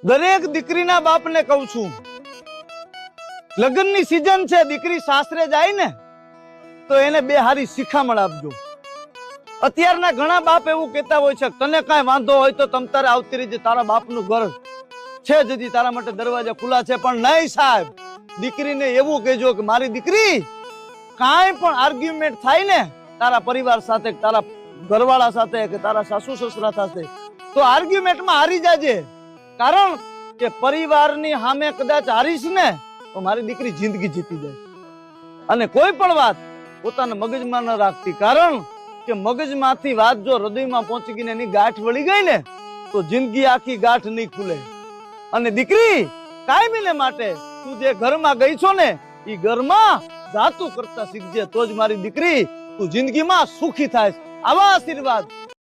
દરેક દીકરીના બાપને કહું છું, લગ્નની સીઝન છે, દીકરી સાસરે જાય ને તો એને બે હારી શિખામણ આપજો. અત્યારના ઘણા બાપ એવું કહેતા હોય છે, તને કાંઈ વાંધો હોય તો તમ તારે આવતી રહીજે, તારા બાપનું ઘર છે જદી, તારા માટે દરવાજા ખુલ્લા છે. પણ નહીં સાહેબ, દીકરીને એવું કહેજો કે મારી દીકરી કાંઈ પણ આર્ગ્યુમેન્ટ થાય ને તારા પરિવાર સાથે, તારા ઘરવાળા સાથે કે તારા સાસુ સસરા સાથે, તો આર્ગ્યુમેન્ટમાં હારી જાજે. કારણ કે પરિવારની સામે કદાચ હારીશ ને તો મારી દીકરી જિંદગી જીતી જાય. અને કોઈ પણ વાત પોતાના મગજમાં ન રાખતી, કારણ કે મગજમાંથી વાત જો હૃદયમાં પહોંચી ગઈ ને એની ગાંઠ વળી ગઈ ને તો જિંદગી આખી ગાંઠ નહીં ખુલે. અને દીકરી કાયમીને માટે તું જે ઘરમાં ગઈ છો ને એ ઘરમાં જાતું કરતા શીખજે, તો જ મારી દીકરી તું જિંદગીમાં સુખી થાય. આવા આશીર્વાદ